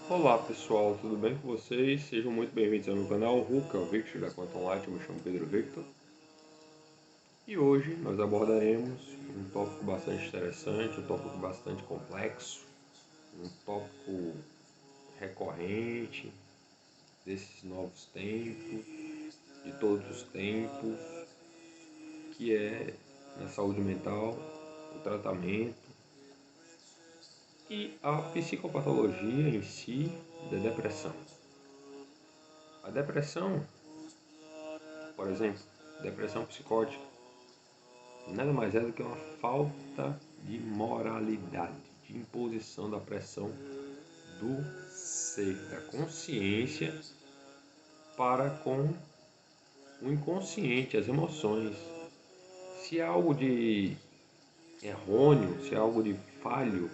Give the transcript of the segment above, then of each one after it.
Olá pessoal, tudo bem com vocês? Sejam muito bem-vindos ao meu canal Ruka, o Victor da Quantum Light, eu me chamo Pedro Victor. E hoje nós abordaremos um tópico bastante interessante, um tópico bastante complexo, um tópico recorrente desses novos tempos, de todos os tempos, que é na saúde mental, o tratamento e a psicopatologia em si da depressão. A depressão, por exemplo, depressão psicótica, nada mais é do que uma falta de moralidade, de imposição da pressão do ser, da consciência para com o inconsciente, as emoções. Se há algo de errôneo, se há algo de falho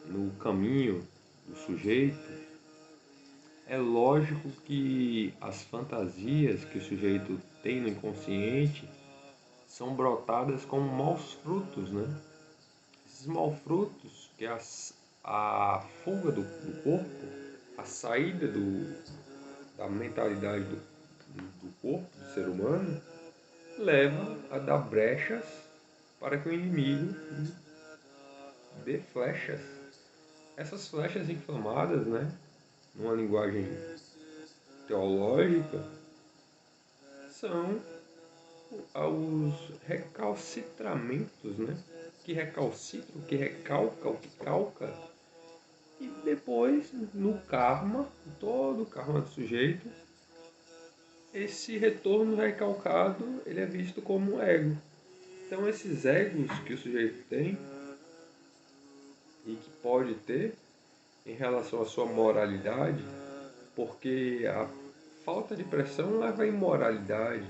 no caminho do sujeito, é lógico que as fantasias que o sujeito tem no inconsciente são brotadas como maus frutos, né? Esses maus frutos, que é a fuga do corpo, a saída da mentalidade do corpo, do ser humano, leva a dar brechas para que o inimigo dê flechas. Essas flechas inflamadas, né, numa linguagem teológica, são os recalcitramentos, né? Que recalcitra, o que recalca, o que calca. E depois, no karma, todo o karma do sujeito, esse retorno recalcado ele é visto como um ego. Então esses egos que o sujeito tem e que pode ter em relação à sua moralidade, porque a falta de pressão leva à imoralidade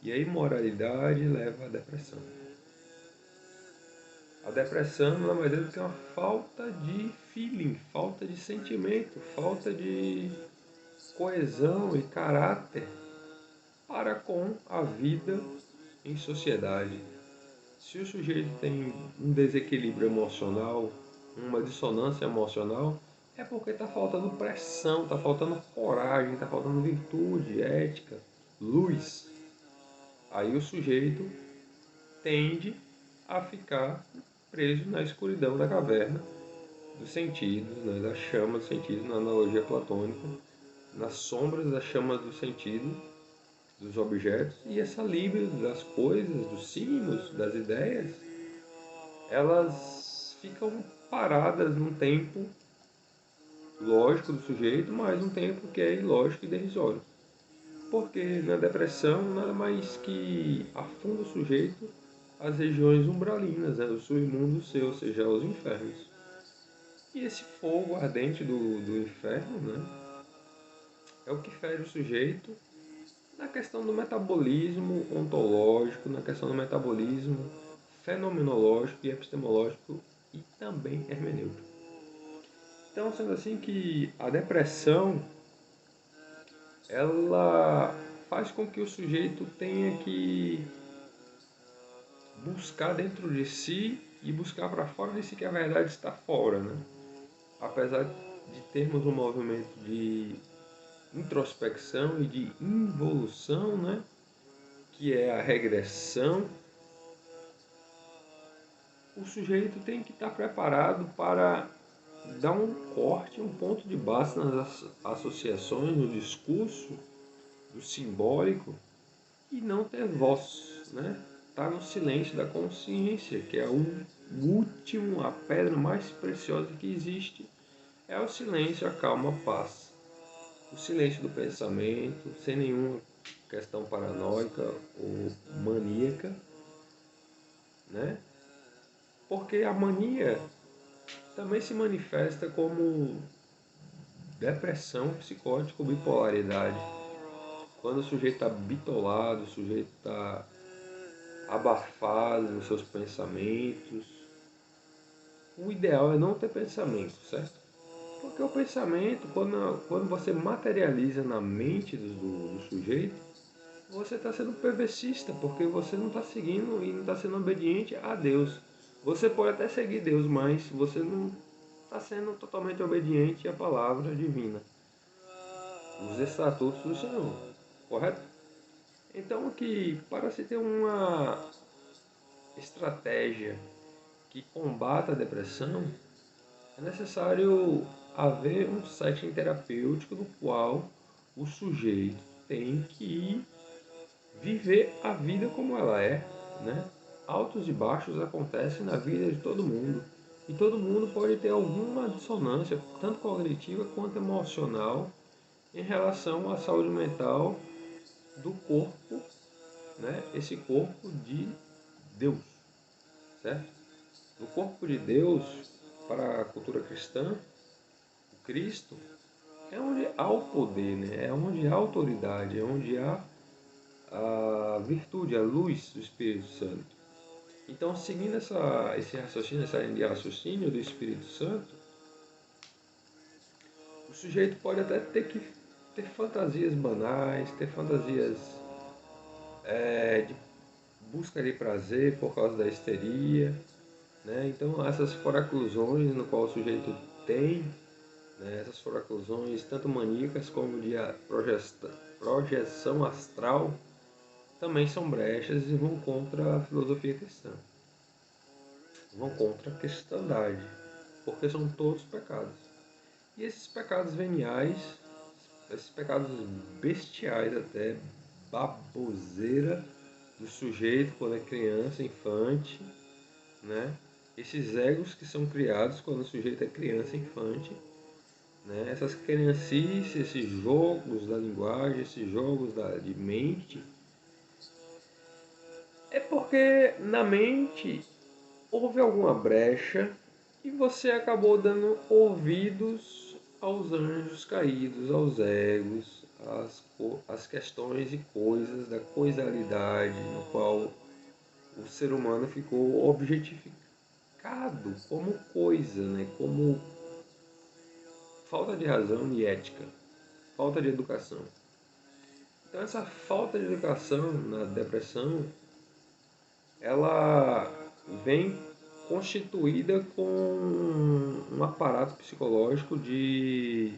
e a imoralidade leva à depressão. A depressão não é mais do que uma falta de feeling, falta de sentimento, falta de coesão e caráter para com a vida em sociedade. Se o sujeito tem um desequilíbrio emocional, uma dissonância emocional, é porque está faltando pressão, está faltando coragem, está faltando virtude, ética, luz. Aí o sujeito tende a ficar preso na escuridão da caverna dos sentidos, né, da chama dos sentidos, na analogia platônica, nas sombras da chama do sentido, dos objetos, e essa libido das coisas, dos signos, das ideias, elas ficam paradas num tempo lógico do sujeito, mas um tempo que é ilógico e derisório. Porque na depressão nada mais que afunda o sujeito às regiões umbralinas, né, do submundo seu, ou seja, aos infernos. E esse fogo ardente do inferno, né, é o que fere o sujeito na questão do metabolismo ontológico, na questão do metabolismo fenomenológico e epistemológico e também hermenêutico. Então, sendo assim que a depressão, ela faz com que o sujeito tenha que buscar dentro de si e buscar para fora de si que a verdade está fora, né? Apesar de termos um movimento de introspecção e de involução, né? Que é a regressão, o sujeito tem que estar preparado para dar um corte, um ponto de base nas associações, no discurso, do simbólico e não ter voz, né? Tá no silêncio da consciência, que é o último, a pedra mais preciosa que existe. É o silêncio, a calma, a paz. O silêncio do pensamento, sem nenhuma questão paranoica ou maníaca, né? Porque a mania também se manifesta como depressão psicótica ou bipolaridade. Quando o sujeito está bitolado, o sujeito está abafado nos seus pensamentos. O ideal é não ter pensamento, certo? Porque o pensamento, quando você materializa na mente do sujeito, você está sendo PVCista, porque você não está seguindo e não está sendo obediente a Deus. Você pode até seguir Deus, mas você não está sendo totalmente obediente à palavra divina, os estatutos do Senhor, correto? Então, que para se ter uma estratégia que combata a depressão, é necessário haver um setting terapêutico no qual o sujeito tem que viver a vida como ela é, né? Altos e baixos acontecem na vida de todo mundo. E todo mundo pode ter alguma dissonância, tanto cognitiva quanto emocional, em relação à saúde mental do corpo, né? Esse corpo de Deus, certo? No corpo de Deus, para a cultura cristã, o Cristo é onde há o poder, né? É onde há a autoridade, é onde há a virtude, a luz do Espírito Santo. Então, seguindo esse raciocínio, essa linha de raciocínio do Espírito Santo, o sujeito pode até ter fantasias banais, ter fantasias de busca de prazer por causa da histeria, né? Então, essas foraclusões no qual o sujeito tem, né? Essas foraclusões tanto maníacas como de projeção astral, também são brechas e vão contra a filosofia cristã. Vão contra a cristandade, porque são todos pecados. E esses pecados veniais, esses pecados bestiais até, baboseira do sujeito quando é criança, infante, né? Esses egos que são criados quando o sujeito é criança, infante, né? Essas criancices, esses jogos da linguagem, esses jogos de mente, é porque na mente houve alguma brecha e você acabou dando ouvidos aos anjos caídos, aos egos, às questões e coisas da coisalidade, no qual o ser humano ficou objetificado como coisa, né? Como falta de razão e ética, falta de educação. Então essa falta de educação na depressão, ela vem constituída com um aparato psicológico de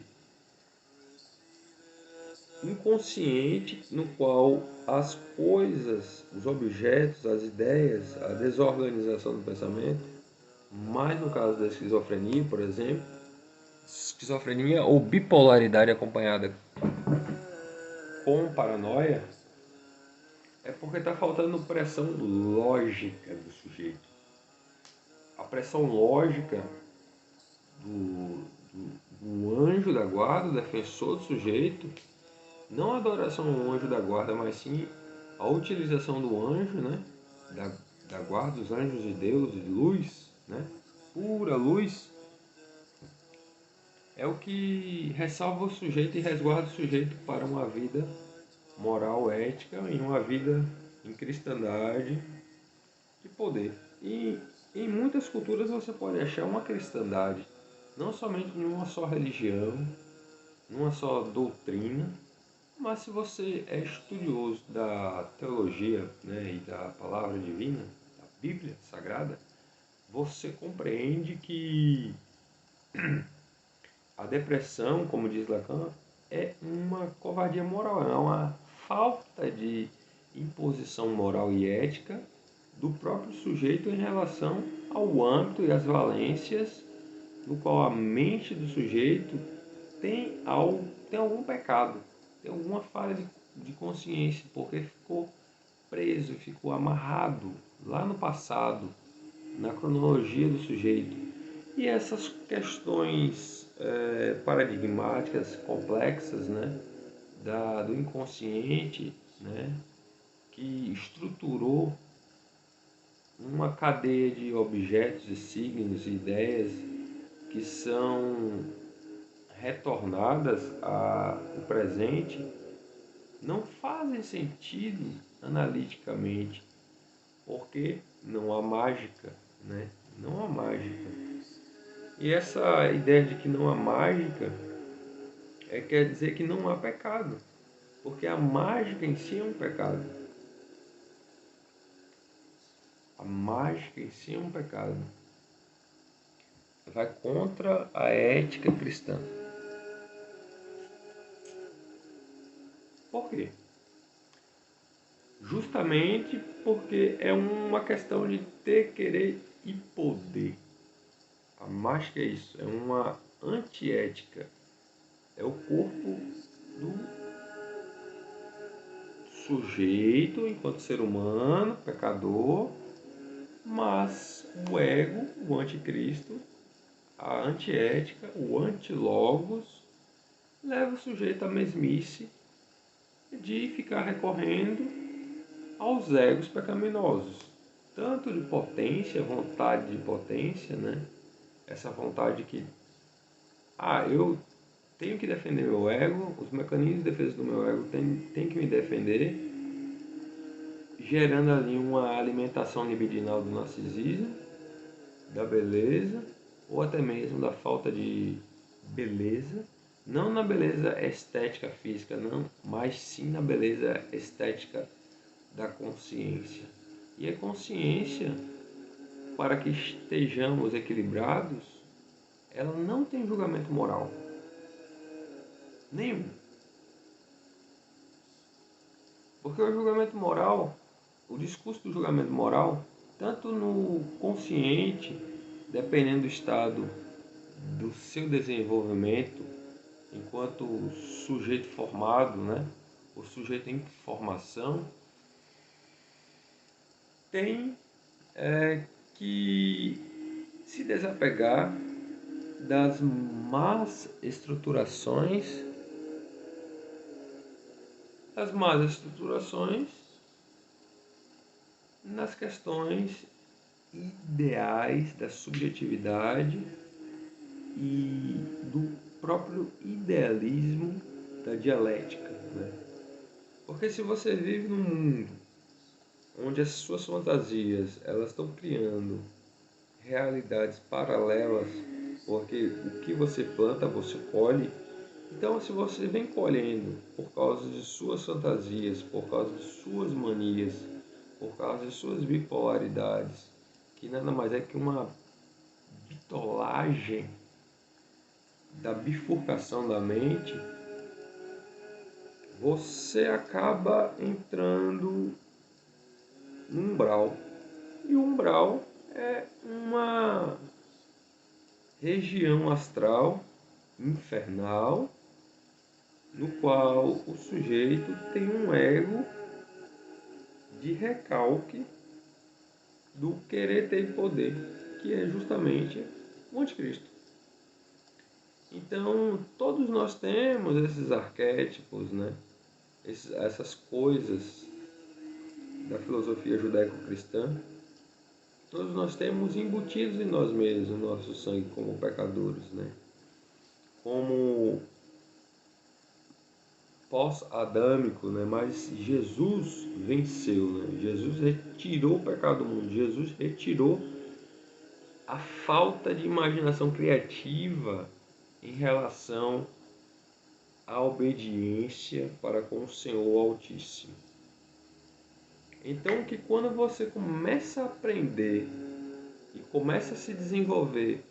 inconsciente no qual as coisas, os objetos, as ideias, a desorganização do pensamento, mais no caso da esquizofrenia, por exemplo, esquizofrenia ou bipolaridade acompanhada com paranoia, é porque está faltando pressão lógica do sujeito. A pressão lógica do anjo da guarda, o defensor do sujeito, não a adoração ao anjo da guarda, mas sim a utilização do anjo, né, da guarda, dos anjos de Deus, de luz, né, pura luz, é o que ressalva o sujeito e resguarda o sujeito para uma vida moral, ética, e uma vida em cristandade de poder. E em muitas culturas você pode achar uma cristandade, não somente em uma só religião, numa só doutrina, mas se você é estudioso da teologia, né, e da palavra divina, da Bíblia Sagrada, você compreende que a depressão, como diz Lacan, é uma covardia moral, é uma falta de imposição moral e ética do próprio sujeito em relação ao âmbito e às valências no qual a mente do sujeito tem algum pecado, tem alguma falha de consciência, porque ficou preso, ficou amarrado lá no passado, na cronologia do sujeito. E essas questões paradigmáticas, complexas, né, do inconsciente, né, que estruturou uma cadeia de objetos e signos e ideias que são retornadas ao presente, não fazem sentido analiticamente, porque não há mágica, né? Não há mágica. E essa ideia de que não há mágica quer dizer que não há pecado, porque a mágica em si é um pecado. A mágica em si é um pecado. vai contra a ética cristã. Por quê? Justamente porque é uma questão de ter, querer e poder. A mais que é isso, é uma antiética. É o corpo do sujeito enquanto ser humano, pecador, mas o ego, o anticristo, a antiética, o antilogos, leva o sujeito à mesmice de ficar recorrendo aos egos pecaminosos, tanto de potência, vontade de potência, né? Essa vontade que, eu tenho que defender meu ego, os mecanismos de defesa do meu ego têm que me defender, gerando ali uma alimentação libidinal do narcisismo, da beleza, ou até mesmo da falta de beleza, não na beleza estética física, não, mas sim na beleza estética da consciência. E a consciência, para que estejamos equilibrados, ela não tem julgamento moral. Nenhum. Porque o julgamento moral, o discurso do julgamento moral, tanto no consciente, dependendo do estado do seu desenvolvimento, enquanto sujeito formado, né, o sujeito em formação, tem que se desapegar das más estruturações, nas questões ideais da subjetividade e do próprio idealismo da dialética, né? Porque se você vive num mundo onde as suas fantasias elas estão criando realidades paralelas, porque o que você planta você colhe. Então, se você vem colhendo por causa de suas fantasias, por causa de suas manias, por causa de suas bipolaridades, que nada mais é que uma bitolagem da bifurcação da mente, você acaba entrando no umbral. E o umbral é uma região astral infernal no qual o sujeito tem um ego de recalque do querer ter poder, que é justamente o anticristo. Então, todos nós temos esses arquétipos, né? Essas coisas da filosofia judaico-cristã. Todos nós temos embutidos em nós mesmos o nosso sangue como pecadores, né? Como pós-adâmico, né? Mas Jesus venceu, né? Jesus retirou o pecado do mundo. Jesus retirou a falta de imaginação criativa em relação à obediência para com o Senhor Altíssimo. Então, que quando você começa a aprender e começa a se desenvolver,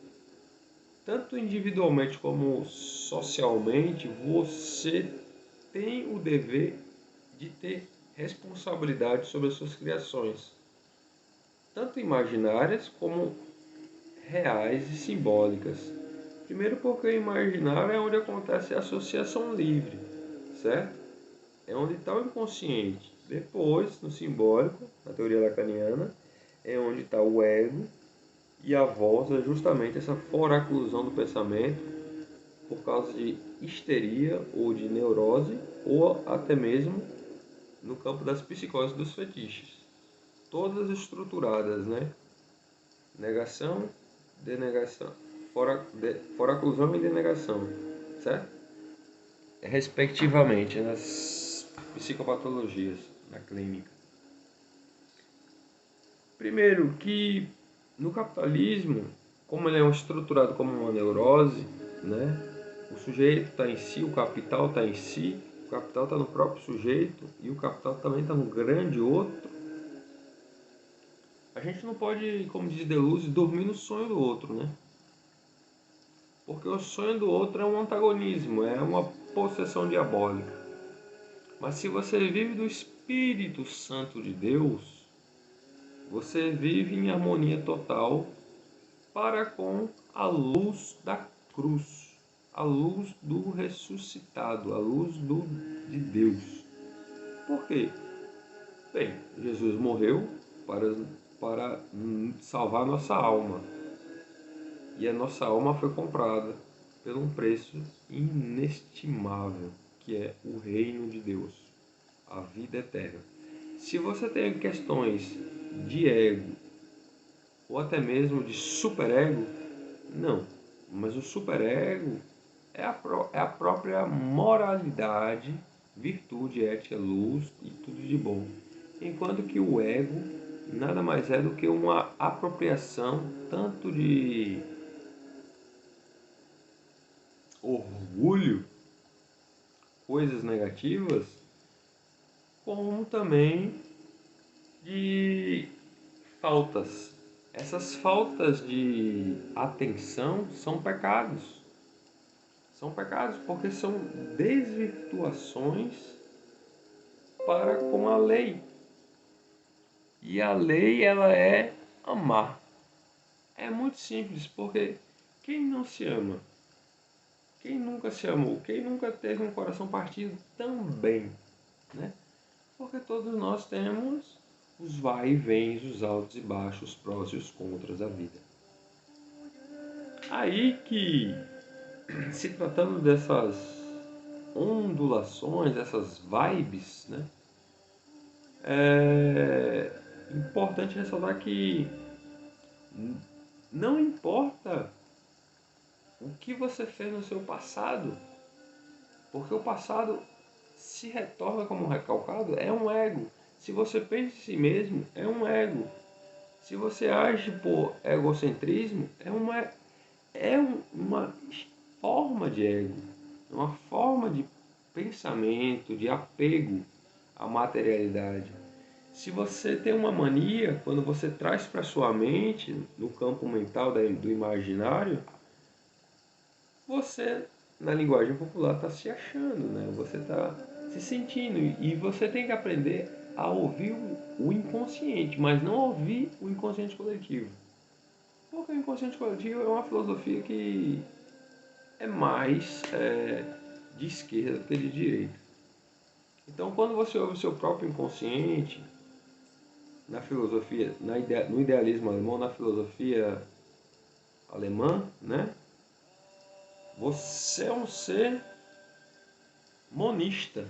tanto individualmente como socialmente, você tem o dever de ter responsabilidade sobre as suas criações, tanto imaginárias como reais e simbólicas. Primeiro porque o imaginário é onde acontece a associação livre, certo? É onde está o inconsciente. Depois, no simbólico, na teoria lacaniana, é onde está o ego, e a voz é justamente essa foraclusão do pensamento por causa de histeria ou de neurose, ou até mesmo no campo das psicoses dos fetiches. Todas estruturadas, né? Negação, denegação, foraclusão e denegação, certo? Respectivamente, nas psicopatologias, na clínica. Primeiro, que no capitalismo, como ele é estruturado como uma neurose, né? O sujeito está em si, o capital está em si, o capital está no próprio sujeito e o capital também está no grande outro. A gente não pode, como diz Deleuze, dormir no sonho do outro, né? Porque o sonho do outro é um antagonismo, é uma possessão diabólica. Mas se você vive do Espírito Santo de Deus, você vive em harmonia total para com a luz da cruz, a luz do ressuscitado, a luz de Deus. Por quê? Bem, Jesus morreu para salvar nossa alma. E a nossa alma foi comprada por um preço inestimável, que é o reino de Deus, a vida eterna. Se você tem questões de ego, ou até mesmo de superego, não. Mas o superego é a própria moralidade, virtude, ética, luz e tudo de bom. Enquanto que o ego nada mais é do que uma apropriação tanto de orgulho, coisas negativas, como também de faltas. Essas faltas de atenção são pecados. São pecados porque são desvirtuações para com a lei. E a lei, ela é amar. É muito simples, porque quem não se ama? Quem nunca se amou? Quem nunca teve um coração partido também, né? Porque todos nós temos os vai e vens, os altos e baixos, os prós e os contras da vida. Aí que, se tratando dessas ondulações, dessas vibes, né? É importante ressaltar que não importa o que você fez no seu passado, porque o passado se retorna como recalcado, é um ego. Se você pensa em si mesmo, é um ego. Se você age por egocentrismo, uma forma de ego, uma forma de pensamento, de apego à materialidade. Se você tem uma mania, quando você traz para sua mente, no campo mental do imaginário, você, na linguagem popular, está se achando, né? Você está se sentindo. E você tem que aprender a ouvir o inconsciente, mas não ouvir o inconsciente coletivo. Porque o inconsciente coletivo é uma filosofia que é mais de esquerda do que de direita. Então, quando você ouve o seu próprio inconsciente, na filosofia, no idealismo alemão, na filosofia alemã, né? Você é um ser monista.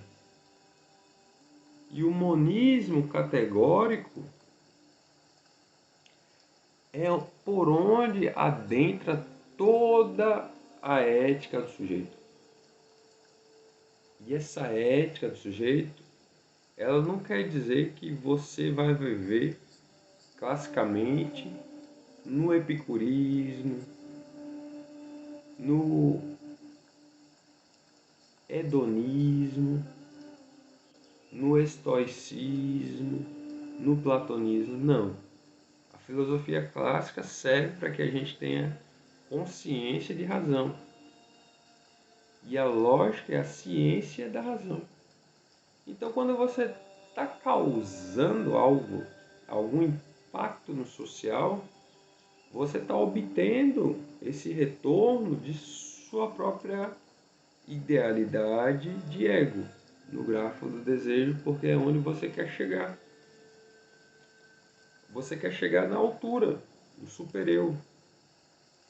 E o monismo categórico é por onde adentra toda a ética do sujeito. E essa ética do sujeito, ela não quer dizer que você vai viver classicamente no epicurismo, no hedonismo, no estoicismo, no platonismo, não. A filosofia clássica serve para que a gente tenha consciência de razão. E a lógica é a ciência da razão. Então, quando você está causando algum impacto no social, você está obtendo esse retorno de sua própria idealidade de ego no grafo do desejo, porque é onde você quer chegar. Você quer chegar na altura, no super-eu,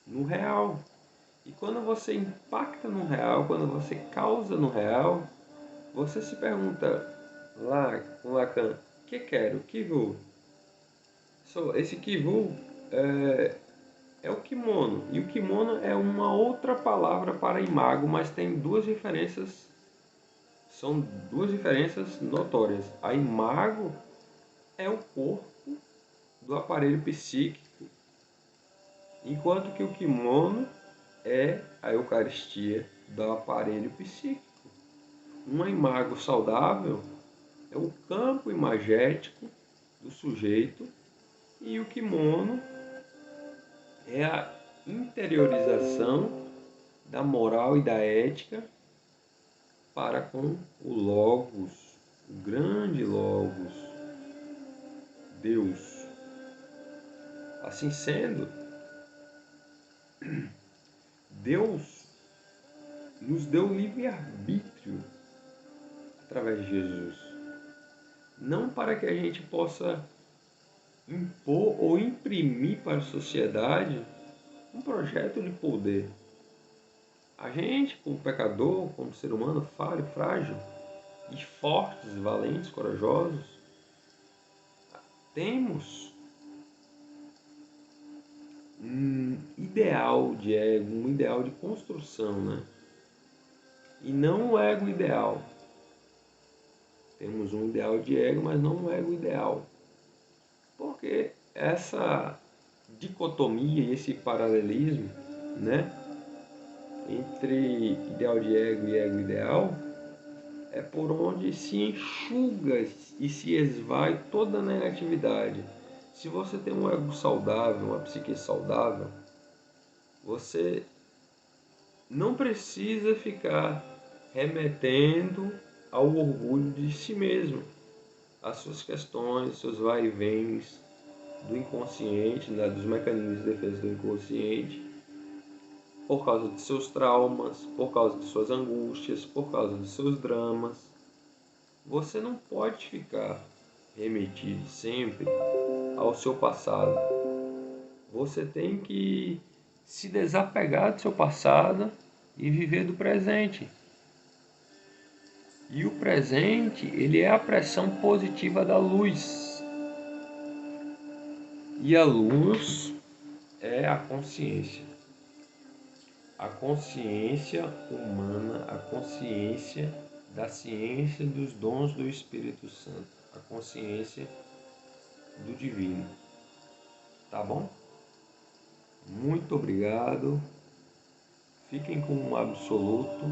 no real. E quando você impacta no real, quando você causa no real, você se pergunta lá com Lacan, o que quero? O que vou? Esse que vou é o kimono. E o kimono é uma outra palavra para imago, mas tem duas diferenças. São duas diferenças notórias. A imago é o corpo do aparelho psíquico, enquanto que o kimono é a Eucaristia do aparelho psíquico. Uma imago saudável é o campo imagético do sujeito e o kimono é a interiorização da moral e da ética para com o Logos, o grande Logos, Deus. Assim sendo, Deus nos deu livre-arbítrio através de Jesus. Não para que a gente possa impor ou imprimir para a sociedade um projeto de poder. A gente, como pecador, como ser humano falho, frágil, e fortes, valentes, corajosos, temos um ideal de ego, um ideal de construção, né? E não um ego ideal. Temos um ideal de ego, mas não um ego ideal. Porque essa dicotomia e esse paralelismo, né, entre ideal de ego e ego ideal, é por onde se enxuga e se esvai toda a negatividade. Se você tem um ego saudável, uma psique saudável, você não precisa ficar remetendo ao orgulho de si mesmo, às suas questões, seus vai-e-vens do inconsciente, né, dos mecanismos de defesa do inconsciente, por causa de seus traumas, por causa de suas angústias, por causa de seus dramas. Você não pode ficar remetido sempre ao seu passado. Você tem que se desapegar do seu passado e viver do presente. E o presente, ele é a pressão positiva da luz. E a luz é a consciência. A consciência humana, a consciência da ciência dos dons do Espírito Santo, a consciência do divino. Tá bom? Muito obrigado. Fiquem com um absoluto.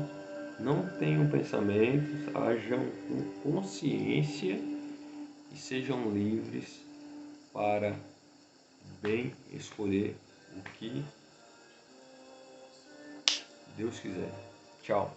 Não tenham pensamentos, hajam com consciência e sejam livres para bem escolher o que Deus quiser. Tchau.